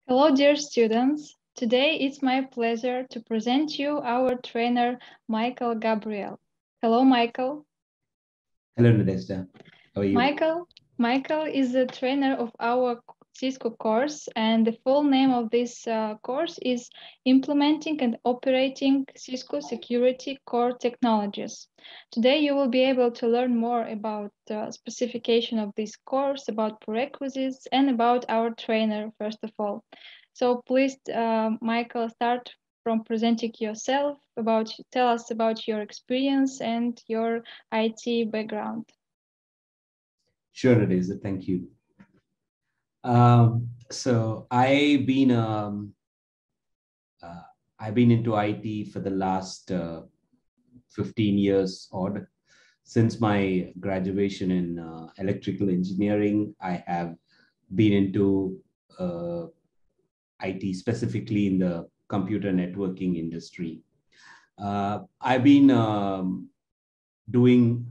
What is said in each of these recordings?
Hello, dear students. Today it's my pleasure to present you our trainer, Michael Gabriel. Hello, Michael. Hello, Nadezhda. How are you? Michael is the trainer of our Cisco course, and the full name of this course is Implementing and Operating Cisco Security Core Technologies. Today you will be able to learn more about the specification of this course, about prerequisites, and about our trainer, first of all. So please, Michael, start from presenting yourself, tell us about your experience and your IT background. Sure, Nadezhda. Thank you. So I've been into IT for the last 15 years odd. Since my graduation in electrical engineering, I have been into IT, specifically in the computer networking industry. I've been doing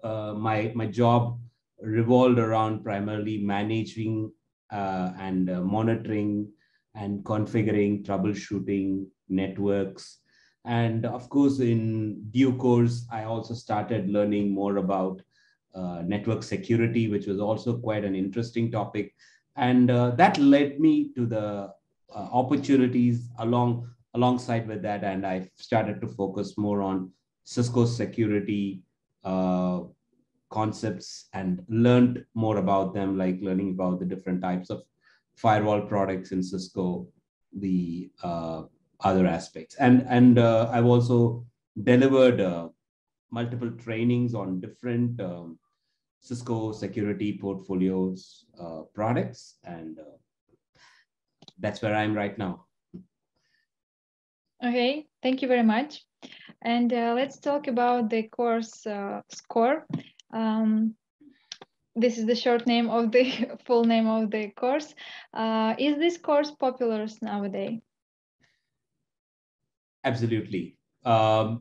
my job revolved around primarily managing and monitoring and configuring, troubleshooting networks. And of course, in due course, I also started learning more about network security, which was also quite an interesting topic. And that led me to the opportunities alongside with that. And I started to focus more on Cisco security concepts and learned more about them, like learning about the different types of firewall products in Cisco, the other aspects. And I've also delivered multiple trainings on different Cisco security portfolios products, and that's where I'm right now. Okay, thank you very much. And let's talk about the course SCOR. This is the short name of the full name of the course. Is this course popular nowadays? Absolutely.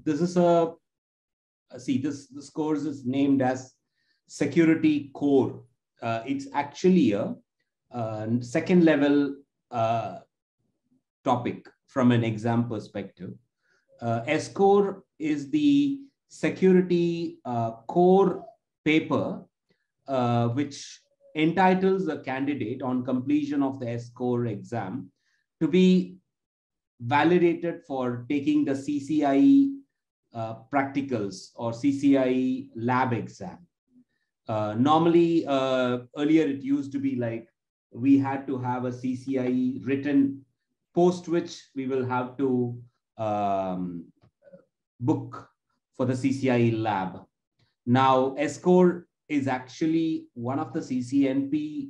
This is this course is named as Security Core. It's actually a second level topic from an exam perspective. SCOR is the security core paper, which entitles a candidate on completion of the SCOR exam to be validated for taking the CCIE practicals or CCIE lab exam. Normally, earlier it used to be like we had to have a CCIE written, post which we will have to book for the CCIE lab. Now, SCOR is actually one of the CCNP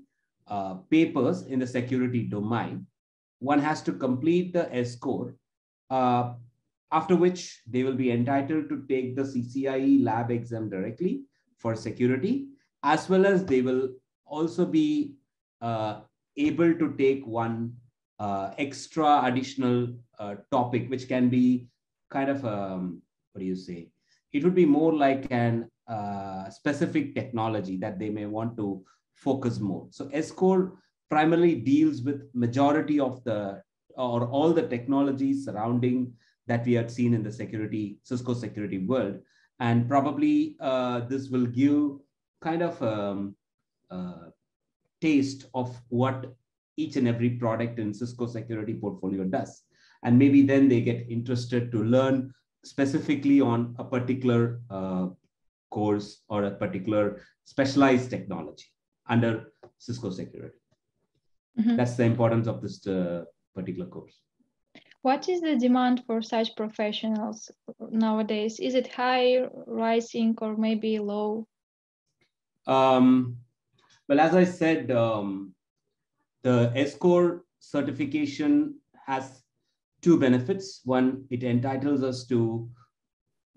papers in the security domain. One has to complete the SCOR, after which they will be entitled to take the CCIE lab exam directly for security, as well as they will also be able to take one extra additional topic, which can be kind of, what do you say? It would be more like an specific technology that they may want to focus more. So SCOR primarily deals with majority of the or all the technologies surrounding that we have seen in the Cisco security world. And probably this will give kind of taste of what each and every product in Cisco security portfolio does. And maybe then they get interested to learn specifically on a particular course or a particular specialized technology under Cisco security. Mm-hmm. That's the importance of this particular course. What is the demand for such professionals nowadays? Is it high, rising, or maybe low? Well, as I said, the SCOR certification has two benefits. One, it entitles us to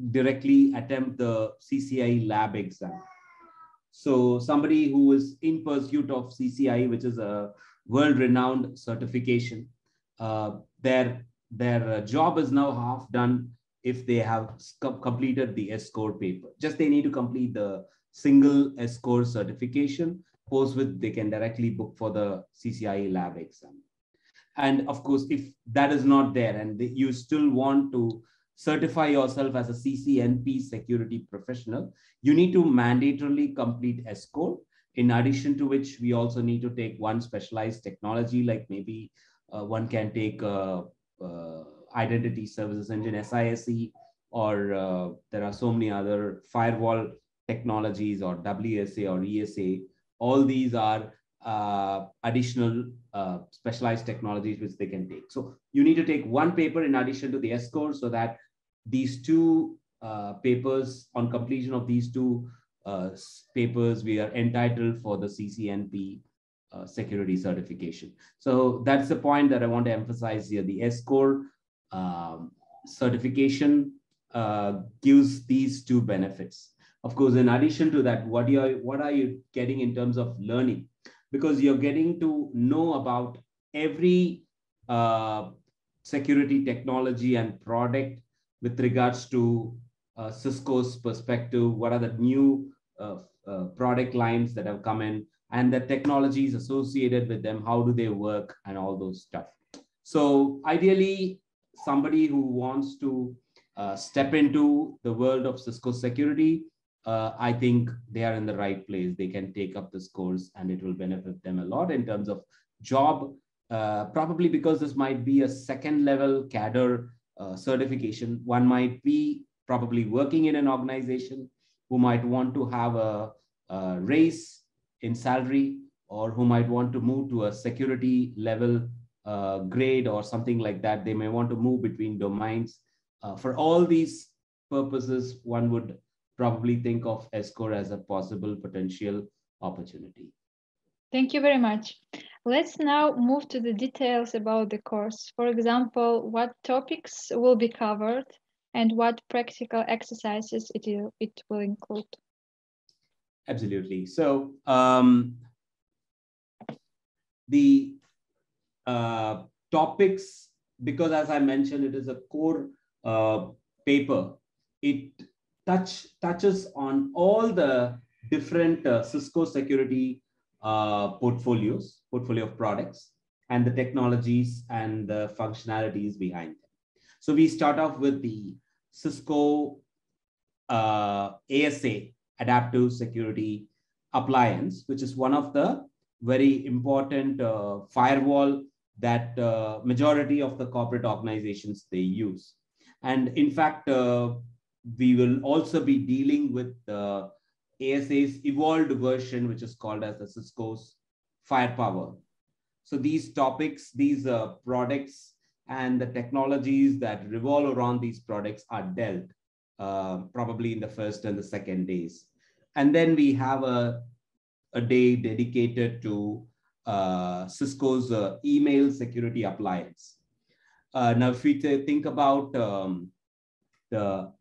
directly attempt the CCIE lab exam. So somebody who is in pursuit of CCIE, which is a world-renowned certification, their job is now half done if they have completed the SCOR paper. Just they need to complete the single SCOR certification, post which they can directly book for the CCIE lab exam. And of course, if that is not there and you still want to certify yourself as a CCNP security professional, you need to mandatorily complete SCOR. In addition to which, we also need to take one specialized technology, like maybe one can take Identity Services Engine, SISE, or there are so many other firewall technologies, or WSA or ESA. All these are additional specialized technologies which they can take. So you need to take one paper in addition to the SCOR, so that these two papers, on completion of these two papers, we are entitled for the CCNP security certification. So that's the point that I want to emphasize here. The SCOR certification gives these two benefits. Of course, in addition to that, what are you getting in terms of learning? Because you're getting to know about every security technology and product with regards to Cisco's perspective. What are the new product lines that have come in, and the technologies associated with them, how do they work, and all those stuff. So ideally, somebody who wants to step into the world of Cisco security, I think they are in the right place. They can take up this course and it will benefit them a lot in terms of job, probably because this might be a second level cadre certification. One might be probably working in an organization who might want to have a raise in salary, or who might want to move to a security level grade or something like that. They may want to move between domains. For all these purposes, one would probably think of SCOR as a possible potential opportunity. Thank you very much. Let's now move to the details about the course. For example, what topics will be covered and what practical exercises it will include. Absolutely. So the topics, because as I mentioned, it is a core paper. It touches on all the different Cisco security portfolio of products, and the technologies and the functionalities behind them. So we start off with the Cisco ASA, Adaptive Security Appliance, which is one of the very important firewall that majority of the corporate organizations they use. And in fact, we will also be dealing with ASA's evolved version, which is called as the Cisco's Firepower. So these topics, these products, and the technologies that revolve around these products are dealt probably in the first and the second days. And then we have a day dedicated to Cisco's email security appliance. Now, if we think about the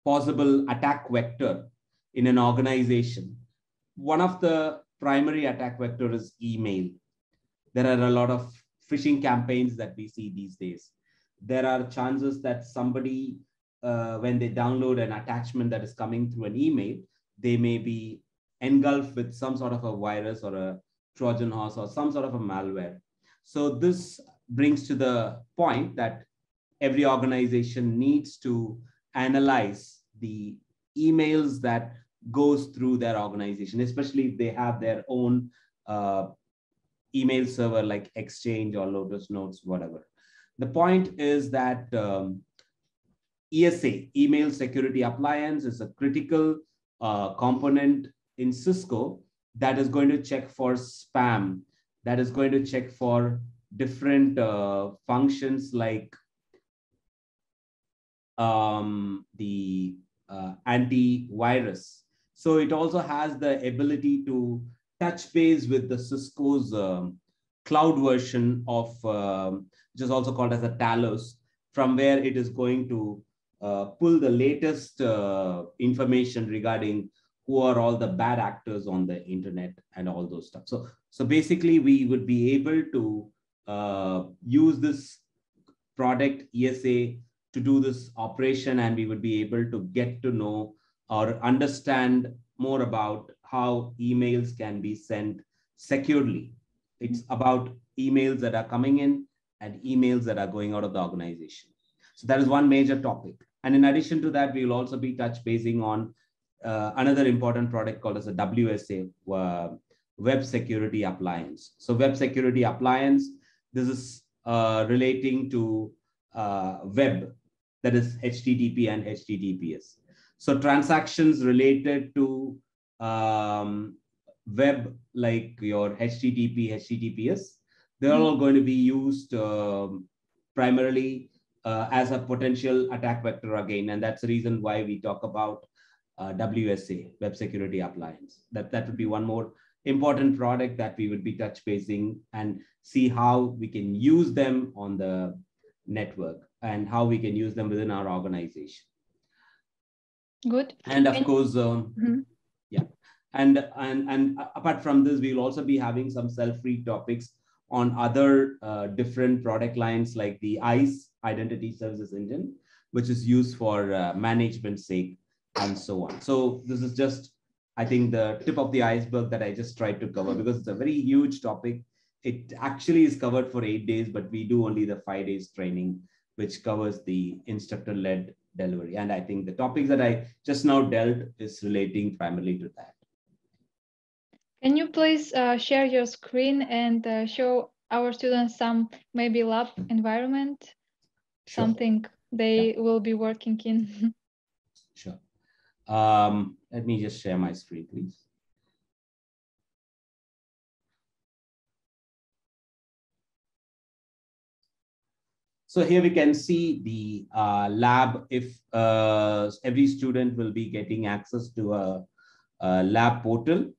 possible attack vector in an organization, one of the primary attack vector is email. There are a lot of phishing campaigns that we see these days. There are chances that somebody, when they download an attachment that is coming through an email, they may be engulfed with some sort of a virus or a Trojan horse or some sort of a malware. So this brings to the point that every organization needs to analyze the emails that goes through their organization, especially if they have their own email server like Exchange or Lotus Notes, whatever. The point is that ESA, Email Security Appliance, is a critical component in Cisco that is going to check for spam, that is going to check for different functions like the antivirus. So it also has the ability to touch base with the Cisco's cloud version of, which is also called as a Talos, from where it is going to pull the latest information regarding who are all the bad actors on the internet and all those stuff. So basically, we would be able to use this product ESA to do this operation, and we would be able to get to know or understand more about how emails can be sent securely. It's about emails that are coming in and emails that are going out of the organization. So that is one major topic. And in addition to that, we will also be touch basing on another important product called as a WSA, Web Security Appliance. So Web Security Appliance, this is relating to web, that is HTTP and HTTPS. So transactions related to web, like your HTTP, HTTPS, they're all going to be used primarily as a potential attack vector again. And that's the reason why we talk about WSA, Web Security Appliance. That would be one more important product that we would be touch basing and see how we can use them on the network and how we can use them within our organization. Good. And of course, yeah. And apart from this, we'll also be having some self-read topics on other different product lines like the ICE, Identity Services Engine, which is used for management sake and so on. So this is just, I think, the tip of the iceberg that I just tried to cover, because it's a very huge topic. It actually is covered for 8 days, but we do only the 5 days training, which covers the instructor-led delivery. And I think the topics that I just now dealt is relating primarily to that. Can you please share your screen and show our students some maybe lab environment, something they will be working in? Sure. Let me just share my screen, please. So here we can see the lab. If every student will be getting access to a lab portal,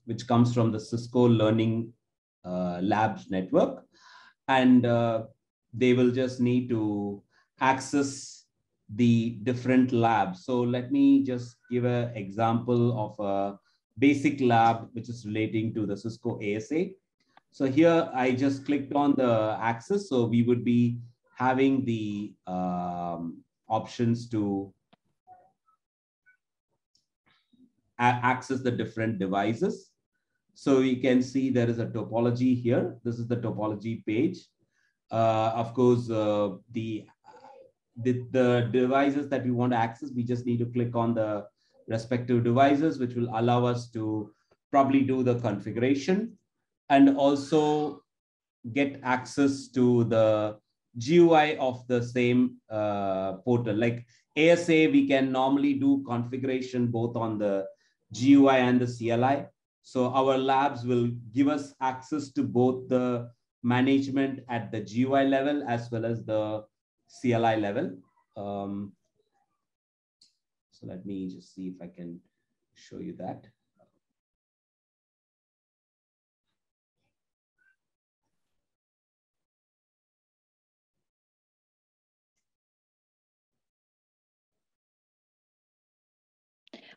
which comes from the Cisco Learning Labs network, and they will just need to access the different labs. So let me just give an example of a basic lab which is relating to the Cisco ASA. So here I just clicked on the access. So we would be having the options to access the different devices. So you can see there is a topology here. This is the topology page. Of course, the devices that we want to access, we just need to click on the respective devices, which will allow us to probably do the configuration and also get access to the GUI of the same portal. Like ASA, we can normally do configuration both on the GUI and the CLI. So our labs will give us access to both the management at the GUI level as well as the CLI level. So let me just see if I can show you that.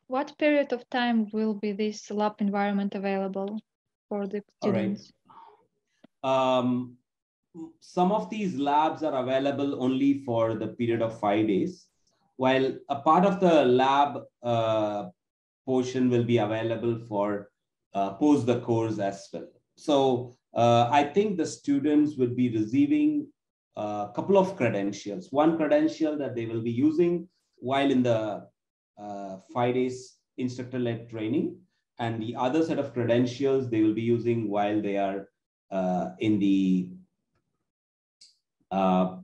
What period of time will be this lab environment available for the students? All right. Some of these labs are available only for the period of 5 days, while a part of the lab portion will be available for post the course as well. So I think the students will be receiving a couple of credentials. One credential that they will be using while in the 5 days instructor-led training, and the other set of credentials they will be using while they are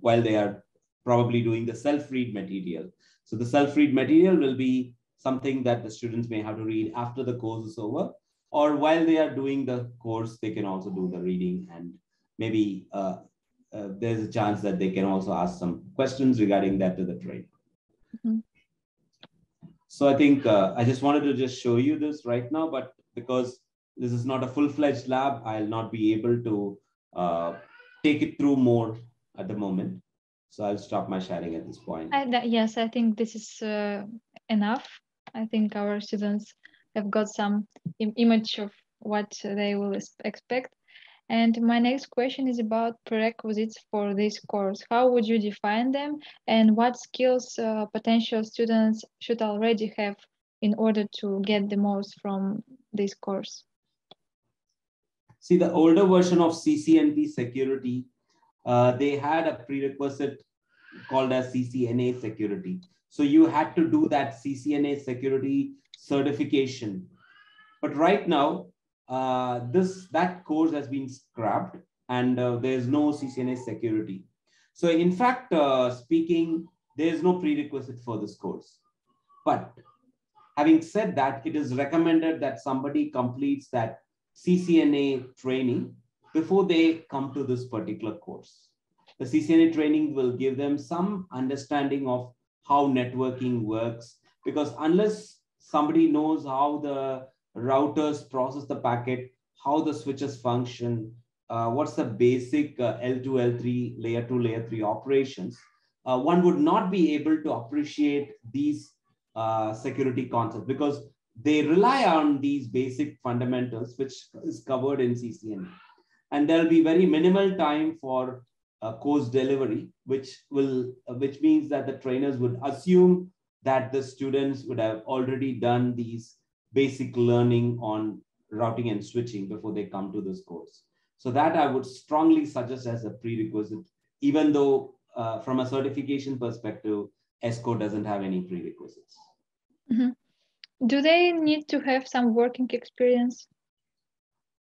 while they are probably doing the self-read material. So the self-read material will be something that the students may have to read after the course is over, or while they are doing the course, they can also do the reading, and maybe there's a chance that they can also ask some questions regarding that to the trainer. Mm-hmm. So I think I just wanted to just show you this right now, but because this is not a full-fledged lab, I'll not be able to take it through more at the moment. So I'll stop my sharing at this point. Yes, I think this is enough. I think our students have got some image of what they will expect. And my next question is about prerequisites for this course. How would you define them, and what skills potential students should already have in order to get the most from this course? See, the older version of CCNP security, they had a prerequisite called as CCNA security. So you had to do that CCNA security certification. But right now, that course has been scrapped, and there's no CCNA security. So in fact, speaking, there's no prerequisite for this course. But having said that, it is recommended that somebody completes that CCNA training before they come to this particular course. The CCNA training will give them some understanding of how networking works, because unless somebody knows how the routers process the packet, how the switches function, what's the basic L2, L3, layer 2, layer 3 operations, one would not be able to appreciate these security concepts, because they rely on these basic fundamentals, which is covered in CCNA. And there'll be very minimal time for course delivery, which means that the trainers would assume that the students would have already done these basic learning on routing and switching before they come to this course. So that I would strongly suggest as a prerequisite, even though from a certification perspective, SCOR doesn't have any prerequisites. Mm-hmm. Do they need to have some working experience?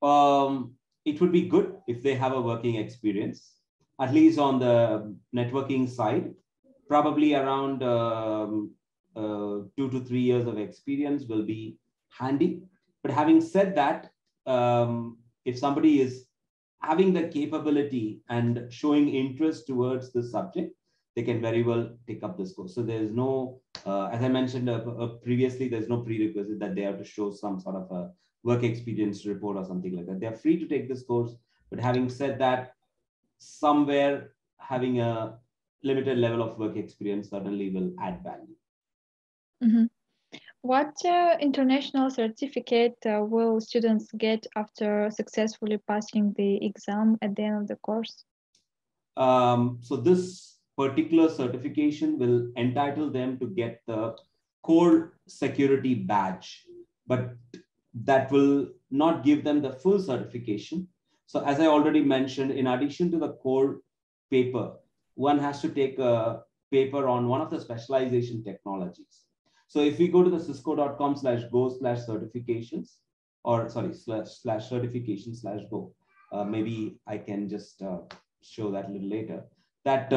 It would be good if they have a working experience, at least on the networking side, probably around 2 to 3 years of experience will be handy. But having said that, if somebody is having the capability and showing interest towards the subject, they can very well take up this course. So there's no, as I mentioned previously, there's no prerequisite that they have to show some sort of a work experience report or something like that. They're free to take this course. But having said that, somewhere having a limited level of work experience certainly will add value. Mm-hmm. What international certificate will students get after successfully passing the exam at the end of the course? So this particular certification will entitle them to get the core security badge, but that will not give them the full certification. So as I already mentioned, in addition to the core paper, one has to take a paper on one of the specialization technologies. So if we go to the cisco.com/go/certifications, or sorry, /certification/go, maybe I can just show that a little later, that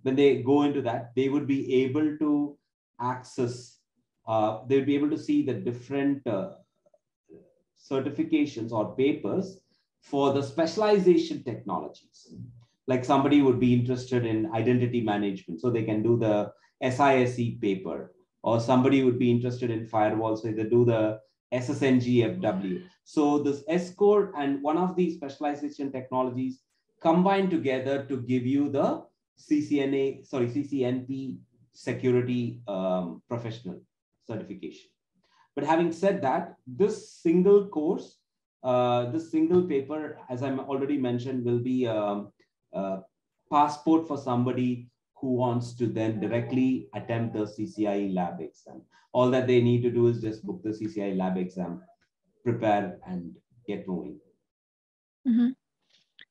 when they go into that, they would be able to access, they would be able to see the different certifications or papers for the specialization technologies. Like somebody would be interested in identity management, so they can do the SISE paper, or somebody would be interested in firewall, so they do the SSNGFW. So this SCOR and one of these specialization technologies combine together to give you the CCNP security professional certification. But having said that, this single course, this single paper, as I already mentioned, will be a passport for somebody who wants to then directly attempt the CCIE lab exam. All that they need to do is just book the CCIE lab exam, prepare, and get moving. Mm-hmm.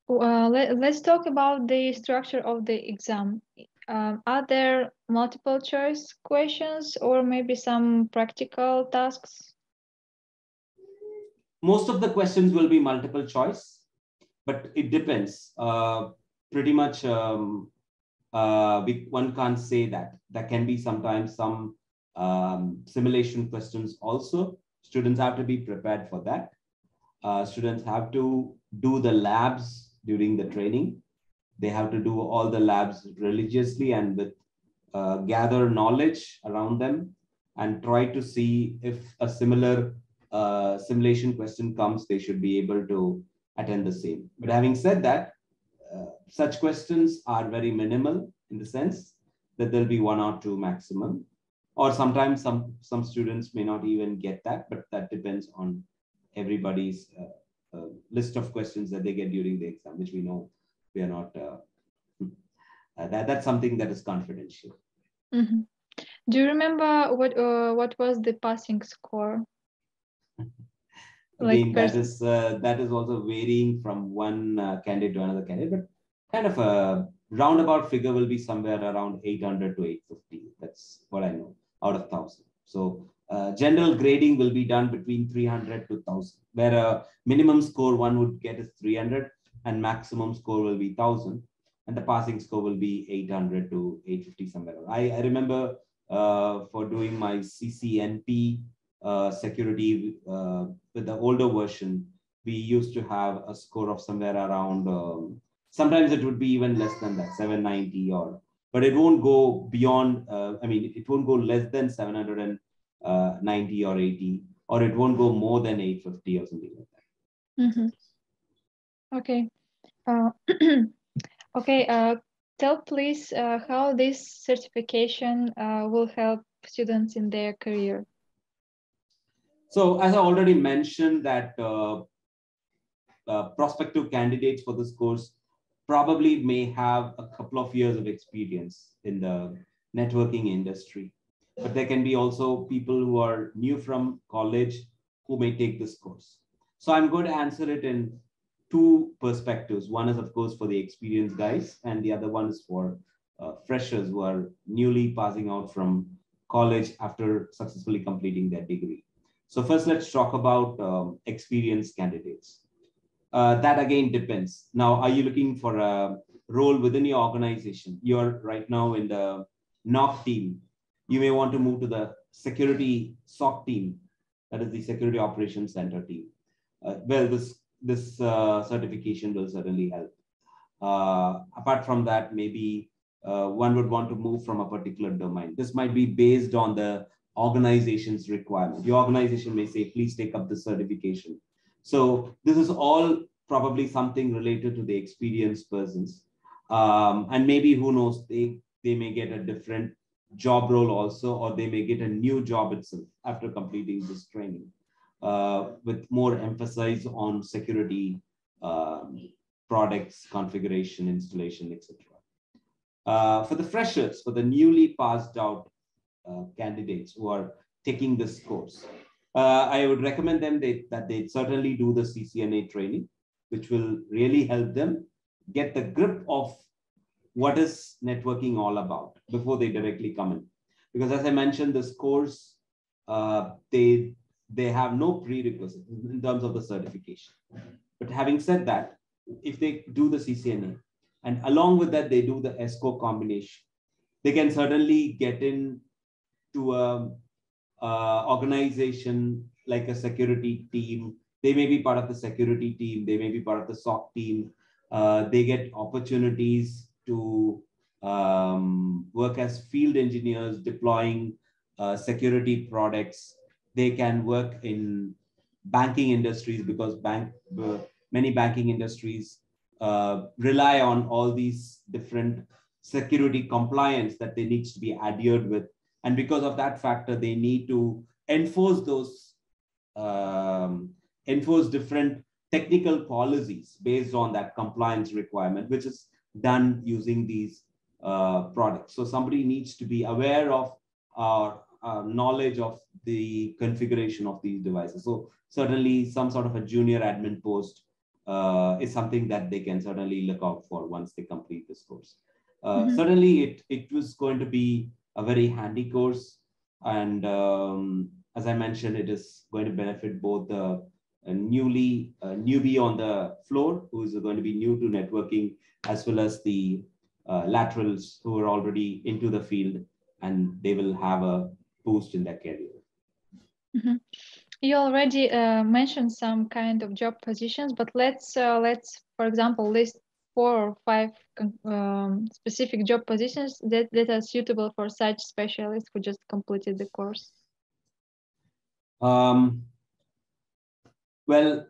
Let's talk about the structure of the exam. Are there multiple choice questions or maybe some practical tasks? Most of the questions will be multiple choice, but it depends. Pretty much, one can't say that. There can be sometimes some simulation questions also. Students have to be prepared for that. Students have to do the labs during the training. They have to do all the labs religiously and with gather knowledge around them, and try to see if a similar simulation question comes, they should be able to attend the same. But having said that, such questions are very minimal in the sense that there'll be 1 or 2 maximum, or sometimes some students may not even get that, but that depends on everybody's list of questions that they get during the exam, which we know we are not, that's something that is confidential. Mm-hmm. Do you remember what was the passing score? Again, that is also varying from one candidate to another candidate, but kind of a roundabout figure will be somewhere around 800 to 850. That's what I know out of 1,000. So general grading will be done between 300 to 1,000, where a minimum score one would get is 300 and maximum score will be 1,000. And the passing score will be 800 to 850 somewhere. I remember for doing my CCNP security with the older version, we used to have a score of somewhere around, sometimes it would be even less than that, 790 or, but it won't go beyond, it won't go less than 790 or 80, or it won't go more than 850 or something like that. Mm-hmm. Okay. Okay. Tell please how this certification will help students in their career. So as I already mentioned that prospective candidates for this course probably may have a couple of years of experience in the networking industry, but there can be also people who are new from college who may take this course. So I'm going to answer it in two perspectives. One is, of course, for the experienced guys, and the other one is for freshers who are newly passing out from college after successfully completing their degree. So first, let's talk about experienced candidates. That again depends. Now, are you looking for a role within your organization? You're right now in the NOC team. You may want to move to the security SOC team, that is the Security Operations Center team. Well, this certification will certainly help. Apart from that, maybe one would want to move from a particular domain. This might be based on the organization's requirement. Your organization may say, please take up the certification. So this is all probably something related to the experienced persons. And maybe, who knows, they may get a different job role also, or they may get a new job itself after completing this training, with more emphasis on security products, configuration, installation, etc. For the freshers, for the newly passed out candidates who are taking this course, I would recommend them that they certainly do the CCNA training, which will really help them get the grip of what is networking all about before they directly come in. Because as I mentioned, this course, they have no prerequisites in terms of the certification. But having said that, if they do the CCNA, and along with that, they do the SCOR combination, they can certainly get in to a organization like a security team. They may be part of the security team. They may be part of the SOC team. They get opportunities to work as field engineers deploying security products. They can work in banking industries, because many banking industries rely on all these different security compliance that they need to be adhered with. And because of that factor, they need to enforce those, enforce different technical policies based on that compliance requirement, which is done using these products. So somebody needs to be aware of knowledge of the configuration of these devices. So certainly some sort of a junior admin post is something that they can certainly look out for once they complete this course. Certainly it was going to be a very handy course. And as I mentioned, it is going to benefit both the newbie on the floor, who is going to be new to networking, as well as the laterals who are already into the field, and they will have a boost in their career. You already mentioned some kind of job positions, but let's for example list 4 or 5 specific job positions that are suitable for such specialists who just completed the course. Well,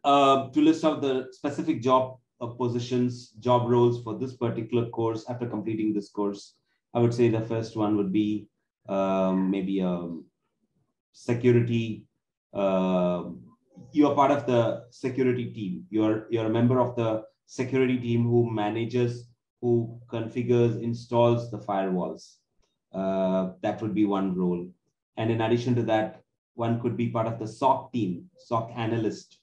to list out the specific job positions, job roles for this particular course after completing this course, I would say the first one would be maybe security. You are part of the security team. You're a member of the security team who manages, who configures, installs the firewalls. That would be one role. And in addition to that, one could be part of the SOC team, SOC analyst,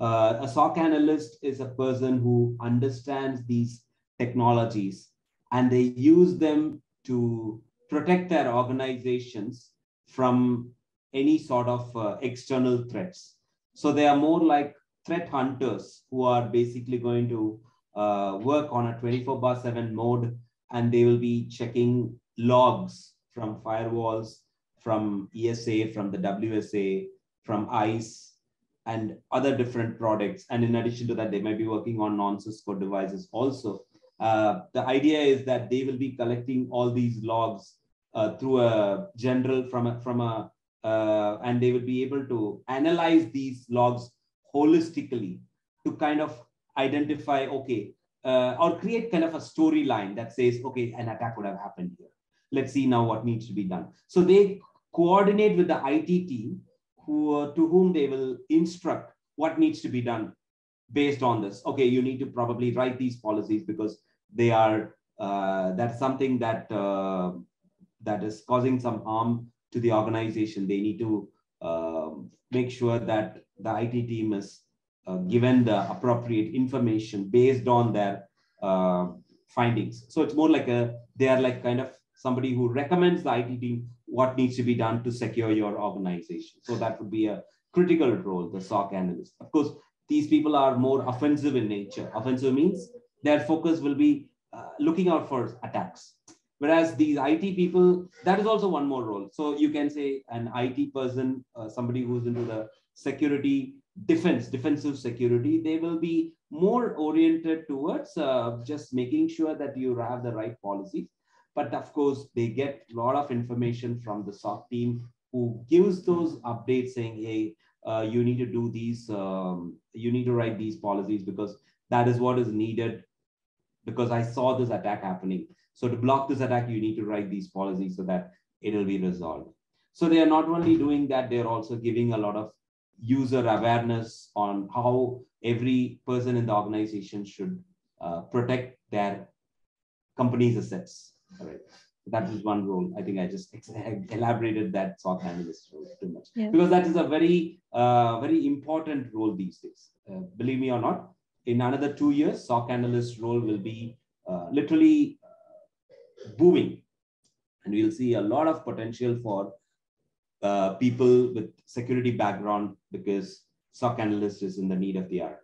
A SOC analyst is a person who understands these technologies and they use them to protect their organizations from any sort of external threats. So they are more like threat hunters who are basically going to work on a 24/7 mode, and they will be checking logs from firewalls, from ESA, from the WSA, from ICE, and other different products. And in addition to that, they might be working on non-Cisco devices also. The idea is that they will be collecting all these logs through a general and they will be able to analyze these logs holistically to kind of identify, okay, or create kind of a storyline that says, okay, an attack would have happened here. Let's see now what needs to be done. So they coordinate with the IT team to whom they will instruct what needs to be done based on this. Okay, you need to probably write these policies because they are that's something that that is causing some harm to the organization. They need to make sure that the IT team is given the appropriate information based on their findings. So it's more like they are like kind of somebody who recommends the IT team what needs to be done to secure your organization. So that would be a critical role, the SOC analyst. Of course, these people are more offensive in nature. Offensive means their focus will be looking out for attacks. Whereas these IT people, that is also one more role. So you can say an IT person, somebody who's into the security, defensive security, they will be more oriented towards just making sure that you have the right policies. But of course, they get a lot of information from the SOC team who gives those updates saying, hey, you need to do these, you need to write these policies because that is what is needed because I saw this attack happening. So to block this attack, you need to write these policies so that it will be resolved. So they are not only doing that, they're also giving a lot of user awareness on how every person in the organization should protect their company's assets. All right. That is one role. I think I just elaborated that SOC analyst role too much because that is a very, very important role these days. Believe me or not, in another 2 years, SOC analyst role will be literally booming, and we'll see a lot of potential for people with security background because SOC analyst is in the need of the hour.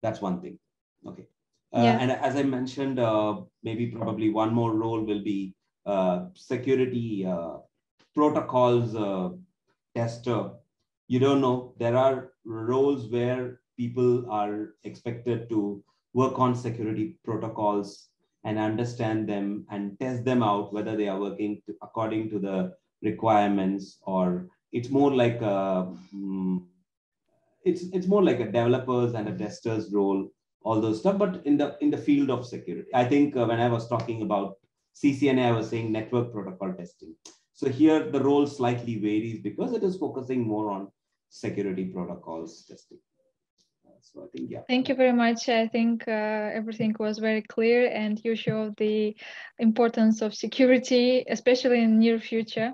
That's one thing. Okay. And as I mentioned, maybe probably one more role will be security protocols tester. You don't know, there are roles where people are expected to work on security protocols and understand them and test them out, whether they are working according to the requirements, or it's more like it's more like a developers and a testers role, all those stuff, but in the field of security. I think when I was talking about CCNA, I was saying network protocol testing. So here the role slightly varies because it is focusing more on security protocols testing. So I think, yeah. Thank you very much. I think everything was very clear, and you showed the importance of security, especially in near future.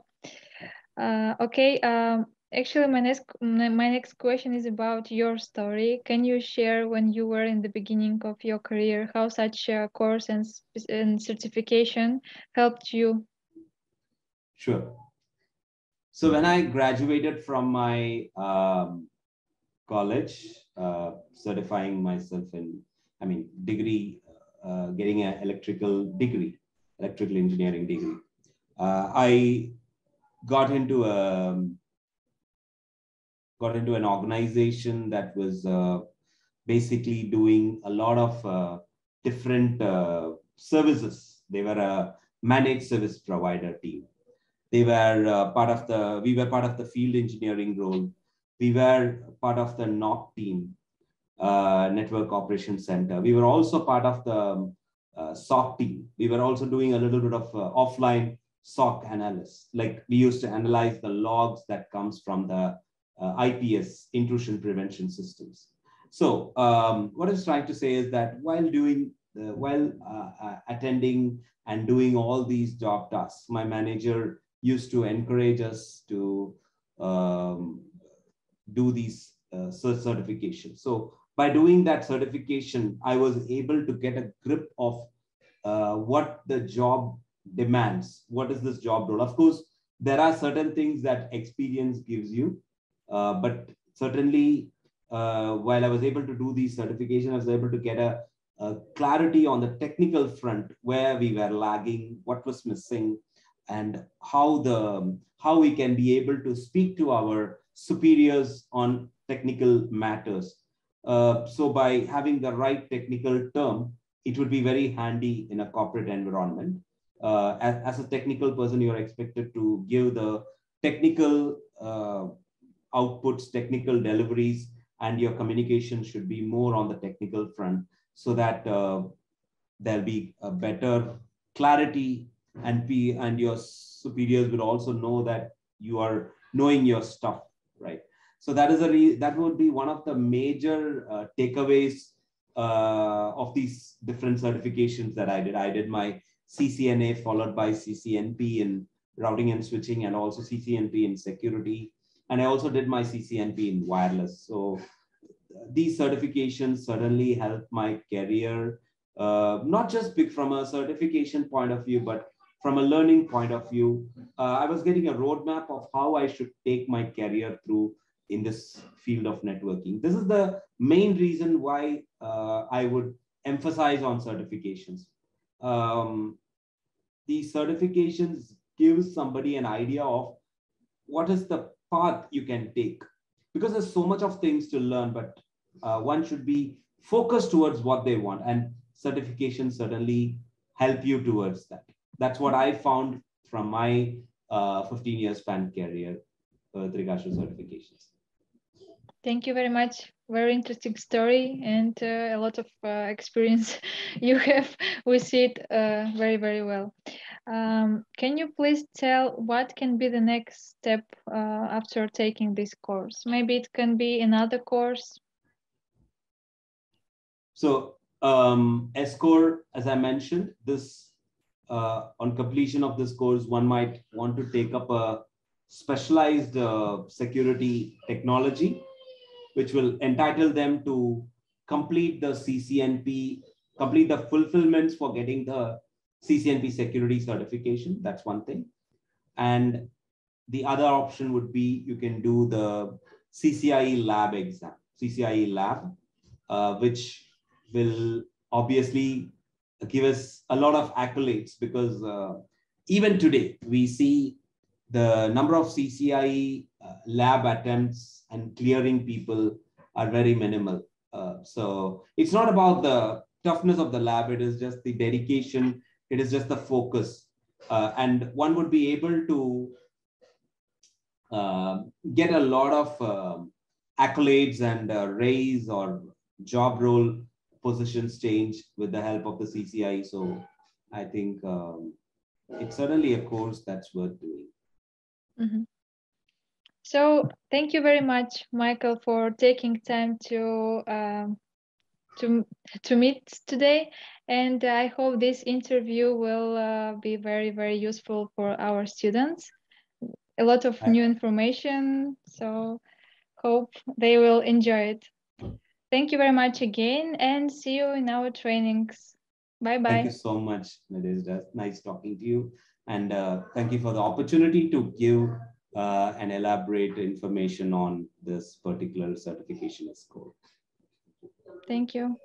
Okay. Actually, my next question is about your story. Can you share when you were in the beginning of your career, how such a course and certification helped you? Sure. So when I graduated from my college, certifying myself in, degree, getting an electrical engineering degree, I got into an organization that was basically doing a lot of different services. They were a managed service provider team. They were we were part of the field engineering role. We were part of the NOC team, Network Operations Center. We were also part of the SOC team. We were also doing a little bit of offline SOC analysis. Like we used to analyze the logs that comes from the IPS, intrusion prevention systems. So what I was trying to say is that while attending and doing all these job tasks, my manager used to encourage us to do these certification. So by doing that certification, I was able to get a grip of what the job demands. What is this job role? Of course, there are certain things that experience gives you, but certainly while I was able to do these certification, I was able to get a clarity on the technical front, where we were lagging, what was missing, and how we can be able to speak to our superiors on technical matters. So by having the right technical term, it would be very handy in a corporate environment. As a technical person, you're expected to give the technical outputs, technical deliveries, and your communication should be more on the technical front, so that there'll be a better clarity, and your superiors will also know that you are knowing your stuff, right? So that would be one of the major takeaways of these different certifications that I did. I did my CCNA followed by CCNP in routing and switching, and also CCNP in security. And I also did my CCNP in wireless. So these certifications certainly helped my career, not just from a certification point of view, but from a learning point of view. I was getting a roadmap of how I should take my career through in this field of networking. This is the main reason why I would emphasize on certifications. These certifications give somebody an idea of what is the path you can take, because there's so much of things to learn, but one should be focused towards what they want, and certifications certainly help you towards that. That's what I found from my 15 years span career with regards to certifications. Thank you very much. Very interesting story, and a lot of experience you have. We see it very, very well. Can you please tell what can be the next step after taking this course? Maybe it can be another course. So SCOR, as I mentioned, this on completion of this course, one might want to take up a specialized security technology, which will entitle them to complete the CCNP, complete the fulfillments for getting the CCNP security certification. That's one thing. And the other option would be you can do the CCIE lab exam, CCIE lab, which will obviously give us a lot of accolades, because even today we see the number of CCIE lab attempts and clearing people are very minimal. So it's not about the toughness of the lab, it is just the dedication, it is just the focus. And one would be able to get a lot of accolades and raise or job role positions change with the help of the CCIE. So I think it's certainly a course that's worth doing. Mm-hmm. So thank you very much, Michael, for taking time to meet today. And I hope this interview will be very, very useful for our students. A lot of new information, so hope they will enjoy it. Thank you very much again, and see you in our trainings. Bye-bye. Thank you so much, Nadezhda. Nice talking to you. And thank you for the opportunity to give and elaborate information on this particular certification SCOR. Thank you.